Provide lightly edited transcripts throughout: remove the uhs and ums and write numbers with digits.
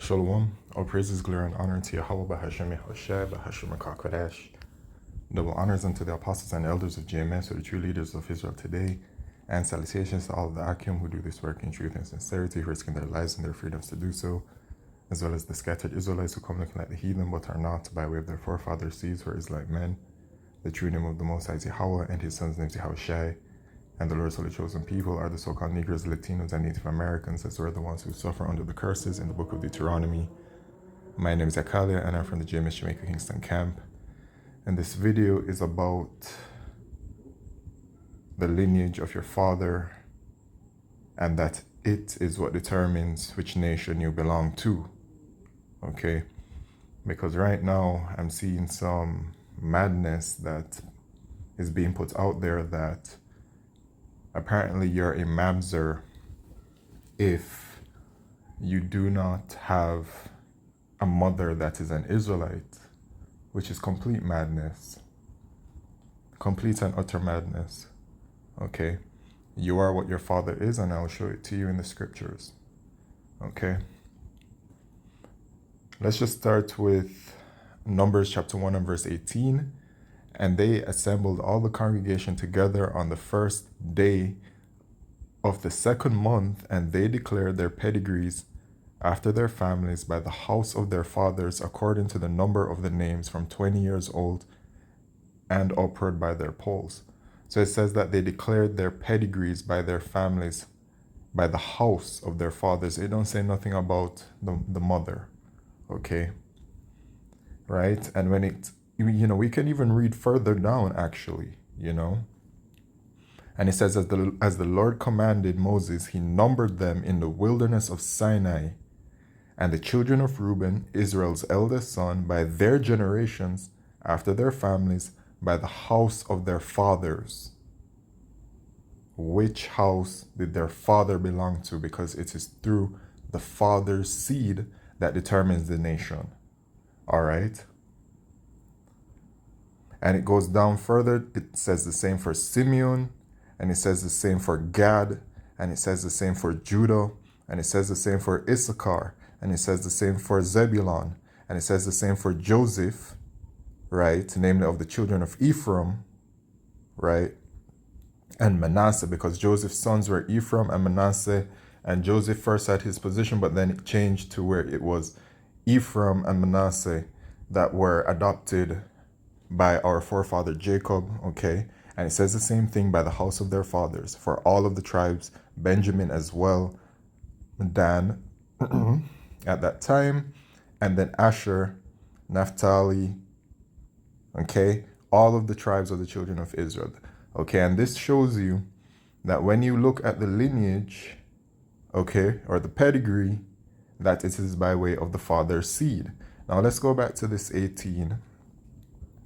Shalom. All praises, glory, and honor to Yahweh Bahashem Yahushua Bahashem HaKadosh. Double honors unto the apostles and elders of JMS, who are the true leaders of Israel today, and salutations to all of the Akim who do this work in truth and sincerity, who risking their lives and their freedoms to do so, as well as the scattered Israelites who come looking like the heathen but are not, by way of their forefathers' seeds, who are Israelite men. The true name of the Most High is Yahweh, and his son's name is Yahushua. And the Lord's holy chosen people are the so-called Negroes, Latinos, and Native Americans, as we're the ones who suffer under the curses in the book of Deuteronomy. My name is Akalia, and I'm from the JMS Jamaica Kingston camp. And this video is about the lineage of your father, and that it is what determines which nation you belong to. Okay? Because right now, I'm seeing some madness that is being put out there that apparently you're a Mamzer if you do not have a mother that is an Israelite, which is complete madness. Complete and utter madness. Okay? You are what your father is, and I'll show it to you in the scriptures. Okay? Let's just start with Numbers chapter 1 and verse 18. And they assembled all the congregation together on the first day of the second month, and they declared their pedigrees after their families by the house of their fathers, according to the number of the names from 20 years old and upward by their polls. So it says that they declared their pedigrees by their families, by the house of their fathers. It don't say nothing about the mother. Okay? Right? And when it, we can even read further down, actually, And it says, as the Lord commanded Moses, he numbered them in the wilderness of Sinai. And the children of Reuben, Israel's eldest son, by their generations, after their families, by the house of their fathers. Which house did their father belong to? Because it is through the father's seed that determines the nation. All right? And it goes down further. It says the same for Simeon, and it says the same for Gad, and it says the same for Judah, and it says the same for Issachar, and it says the same for Zebulon, and it says the same for Joseph, right? Namely of the children of Ephraim, right? And Manasseh, because Joseph's sons were Ephraim and Manasseh, and Joseph first had his position, but then it changed to where it was Ephraim and Manasseh that were adopted by our forefather Jacob, okay? And it says the same thing by the house of their fathers for all of the tribes, Benjamin as well, Dan at that time, and then Asher, Naphtali, okay? All of the tribes of the children of Israel, okay? And this shows you that when you look at the lineage, okay, or the pedigree, that it is by way of the father's seed. Now let's go back to this 18,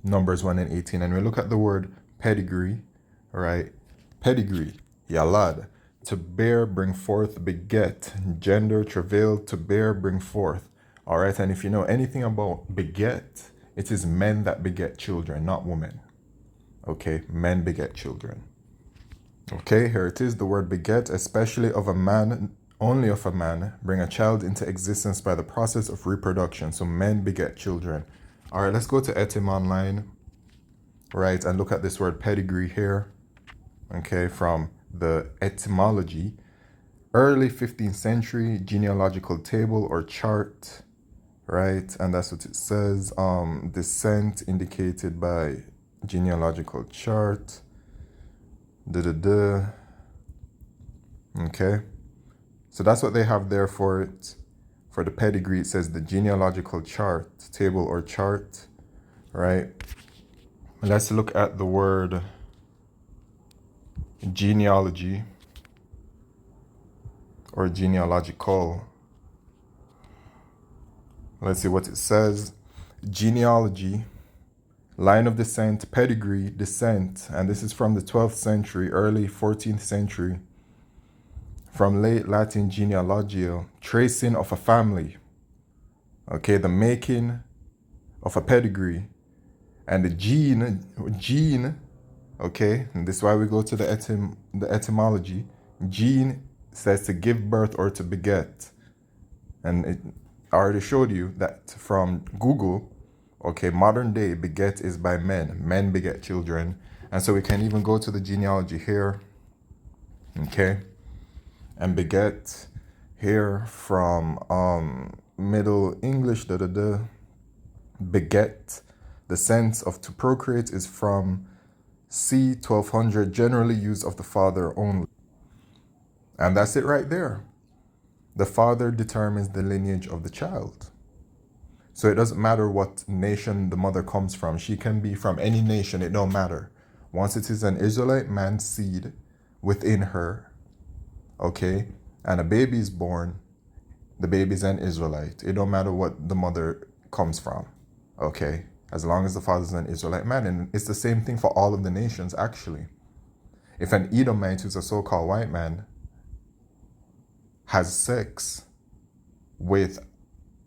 Numbers 1 and 18, and we look at the word pedigree, right? Pedigree, yalad, to bear, bring forth, beget, gender, travail, to bear, bring forth. All right, and if you know anything about beget, it is men that beget children, not women. Okay, men beget children. Okay, here it is, the word beget, especially of a man, only of a man, bring a child into existence by the process of reproduction. So men beget children. All right, let's go to Etim Online, right, and look at this word pedigree here, okay, from the etymology. Early 15th century genealogical table or chart, right, and that's what it says. Descent indicated by genealogical chart. Okay, so that's what they have there for it. For the pedigree, it says the genealogical chart, table or chart, right? Let's look at the word genealogy or genealogical. Let's see what it says. Genealogy, line of descent, pedigree, descent, and this is from the 12th century, early 14th century. From late Latin genealogio, tracing of a family. Okay, the making of a pedigree. And the gene, okay, and this is why we go to the etymology. Gene says to give birth or to beget. And I already showed you that from Google, okay, modern day beget is by men. Men beget children. And so we can even go to the genealogy here, okay, and beget here from Middle English, beget, the sense of to procreate is from C 1200, generally used of the father only. And that's it right there. The father determines the lineage of the child. So it doesn't matter what nation the mother comes from. She can be from any nation, it don't matter. Once it is an Israelite man's seed within her, okay, and a baby is born, the baby is an Israelite. It don't matter what the mother comes from, okay, as long as the father is an Israelite man. And it's the same thing for all of the nations, actually. If an Edomite, who's a so-called white man, has sex with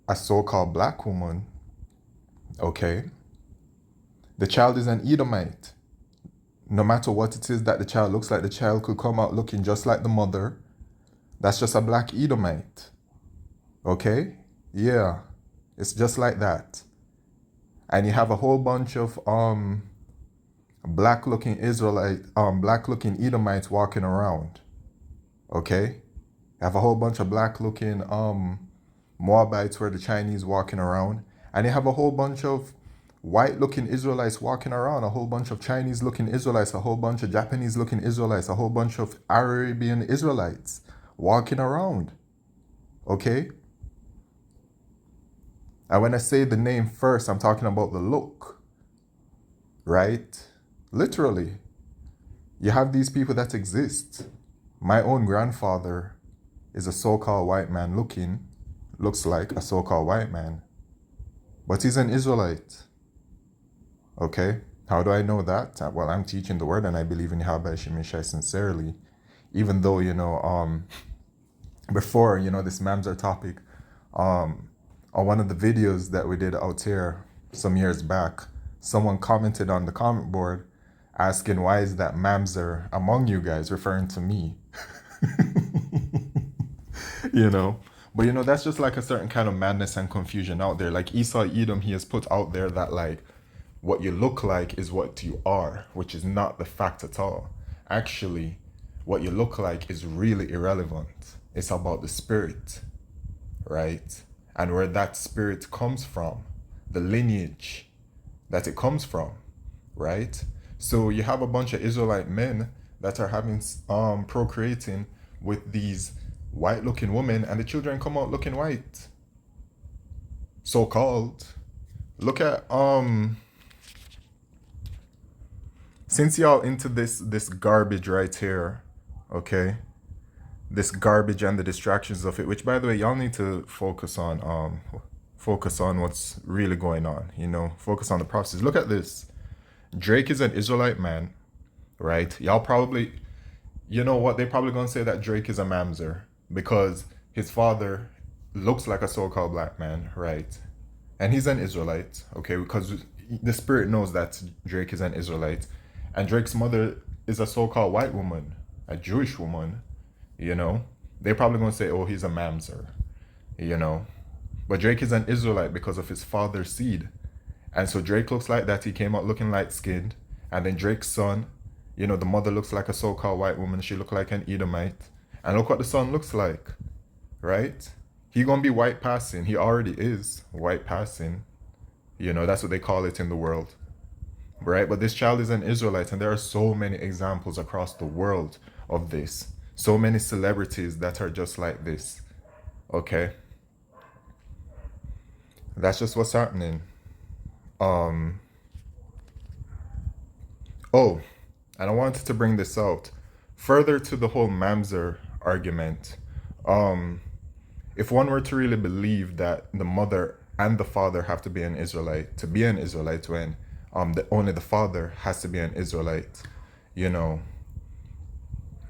a so-called black woman, okay, the child is an Edomite. No matter what it is that the child looks like, the child could come out looking just like the mother. That's just a black Edomite. Okay? Yeah. It's just like that. And you have a whole bunch of black looking Edomites walking around. Okay? You have a whole bunch of black looking Moabites where the Chinese walking around. And you have a whole bunch of white looking Israelites walking around, a whole bunch of Chinese looking Israelites, a whole bunch of Japanese looking Israelites, a whole bunch of Arabian Israelites walking around. Okay? And when I say the name first, I'm talking about the look. Right? Literally. You have these people that exist. My own grandfather is a so-called white man looks like a so-called white man. But he's an Israelite. Okay? How do I know that? Well, I'm teaching the word and I believe in Yahweh Shemishai sincerely. Even though, before, this Mamzer topic, on one of the videos that we did out here some years back, someone commented on the comment board asking, why is that Mamzer among you guys, referring to me? But that's just like a certain kind of madness and confusion out there. Like Esau Edom, he has put out there that like what you look like is what you are, which is not the fact at all. Actually, what you look like is really irrelevant. It's about the spirit, right? And where that spirit comes from, the lineage that it comes from, right? So you have a bunch of Israelite men that are having procreating with these white looking women, and the children come out looking white, so called. Look at since y'all into this garbage right here, okay, this garbage and the distractions of it, which by the way y'all need to focus on what's really going on, focus on the process. Look at this. Drake is an Israelite man, right? Y'all probably, they're probably gonna say that Drake is a Mamzer because his father looks like a so-called black man, right? And he's an Israelite, okay, because the spirit knows that Drake is an Israelite. And Drake's mother is a so-called white woman, a Jewish woman, They're probably going to say, oh, he's a Mamzer, But Drake is an Israelite because of his father's seed. And so Drake looks like that. He came out looking light-skinned. And then Drake's son, the mother looks like a so-called white woman. She looked like an Edomite. And look what the son looks like, right? He going to be white passing. He already is white passing. That's what they call it in the world. Right? But this child is an Israelite, and there are so many examples across the world of this. So many celebrities that are just like this. Okay? That's just what's happening. Oh, and I wanted to bring this out. Further to the whole Mamzer argument, if one were to really believe that the mother and the father have to be an Israelite, to be an Israelite when only the father has to be an Israelite,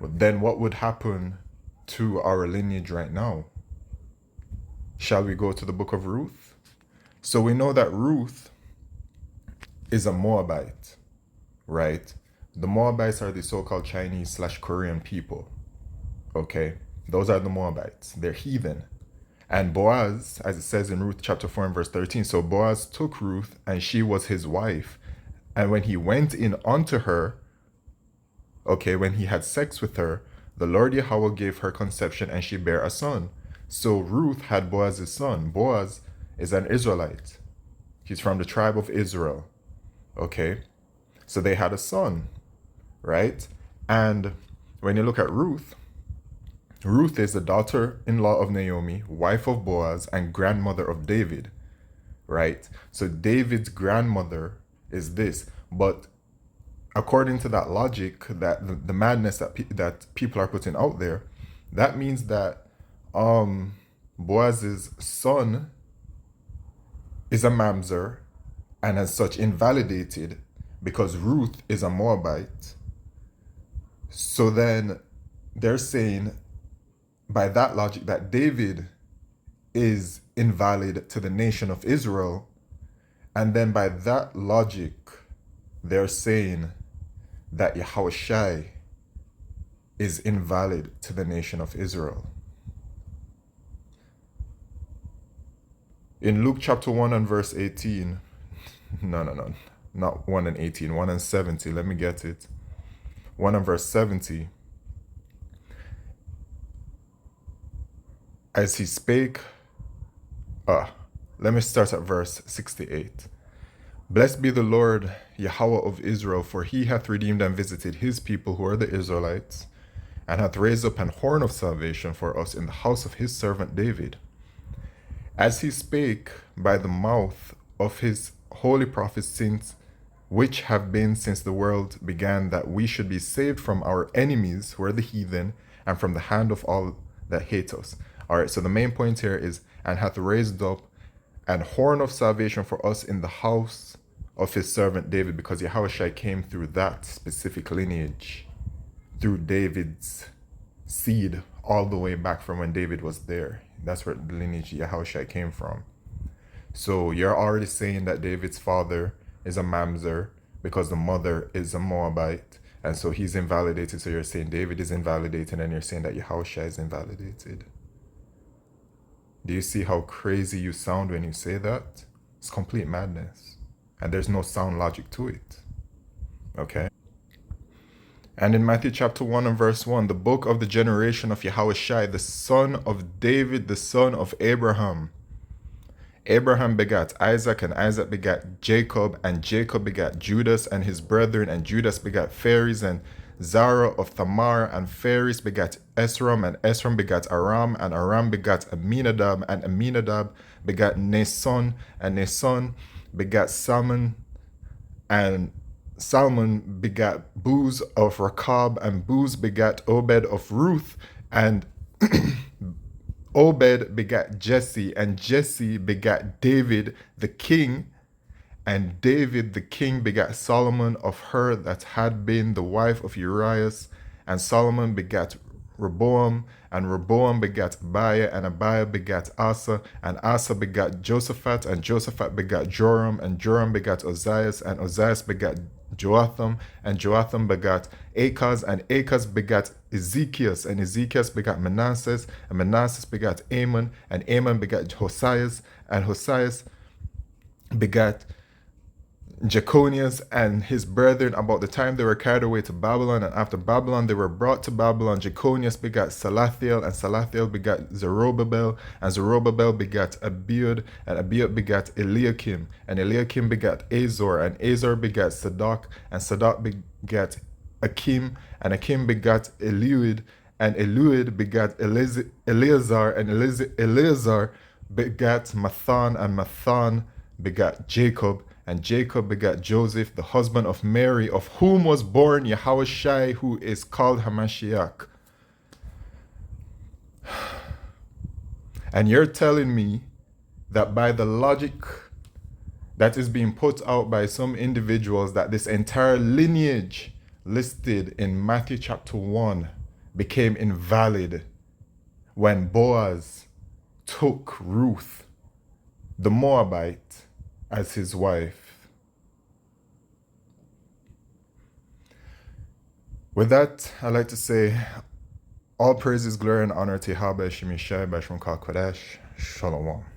then what would happen to our lineage right now? Shall we go to the book of Ruth? So we know that Ruth is a Moabite, right? The Moabites are the so-called Chinese/Korean people, okay? Those are the Moabites. They're heathen. And Boaz, as it says in Ruth chapter 4 and verse 13, so Boaz took Ruth, and she was his wife. And when he went in unto her, okay, when he had sex with her, the Lord Yahweh gave her conception, and she bare a son. So Ruth had Boaz's son. Boaz is an Israelite. He's from the tribe of Israel. Okay, so they had a son, right? And when you look at Ruth, Ruth is the daughter-in-law of Naomi, wife of Boaz, and grandmother of David, right? So David's grandmother is this. But according to that logic, that the madness that people are putting out there, that means that Boaz's son is a Mamzer, and as such invalidated because Ruth is a Moabite. So then they're saying by that logic that David is invalid to the nation of Israel. And then by that logic, they're saying that Yahushai is invalid to the nation of Israel. In Luke chapter 1 and verse 18, no, not 1 and 18, 1 and 70, let me get it. 1 and verse 70, as he spake, let me start at verse 68. Blessed be the Lord Yahweh of Israel, for he hath redeemed and visited his people who are the Israelites, and hath raised up an horn of salvation for us in the house of his servant David, as he spake by the mouth of his holy prophets since which have been since the world began, that we should be saved from our enemies who are the heathen, and from the hand of all that hate us. All right, so the main point here is, and hath raised up an horn of salvation for us in the house of his servant David, because Yahushua came through that specific lineage, through David's seed, all the way back from when David was there. That's where the lineage Yahushua came from. So you're already saying that David's father is a Mamzer because the mother is a Moabite, and so he's invalidated. So you're saying David is invalidated, and you're saying that Yahushua is invalidated. Do you see how crazy you sound when you say that? It's complete madness. And there's no sound logic to it. Okay? And in Matthew chapter 1 and verse 1, the book of the generation of Yahushua, the son of David, the son of Abraham. Abraham begat Isaac, and Isaac begat Jacob, and Jacob begat Judas and his brethren, and Judas begat Phares and Zara of Tamar, and Phares begat Esrom, and Esrom begat Aram, and Aram begat Aminadab, and Aminadab begat Nason, and Nason begat Salmon, and Salmon begat Booz of Rechab, and Booz begat Obed of Ruth, and Obed begat Jesse, and Jesse begat David the king, and David the king begat Solomon of her that had been the wife of Urias, and Solomon begat Rehoboam, and Rehoboam begat Abiah, and Abiah begat Asa, and Asa begat Josaphat, and Josaphat begat Joram, and Joram begat Ozias, and Ozias begat Joatham, and Joatham begat Achaz, and Achaz begat Ezekias, and Ezekias begat Manasseh, and Manasseh begat Amon, and Amon begat Hosias, and Hosias begat Jeconias and his brethren about the time they were carried away to Babylon. And after Babylon they were brought to Babylon. Jeconias begat Salathiel, and Salathiel begat Zerubbabel, and Zerubbabel begat Abiud, and Abiud begat Eliakim, and Eliakim begat Azor, and Azor begat Sadoc, and Sadoc begat Akim, and Akim begat Eliud, and Eliud begat Eleazar, and Eleazar begat Mathan, and Mathan begat Jacob, and Jacob begat Joseph, the husband of Mary, of whom was born Yahushai, who is called Hamashiach. And you're telling me that by the logic that is being put out by some individuals, that this entire lineage listed in Matthew chapter 1 became invalid when Boaz took Ruth, the Moabite, as his wife. With that, I'd like to say all praises, glory, and honor to Yahweh Shemishai Bashmukal Kodesh. Shalom.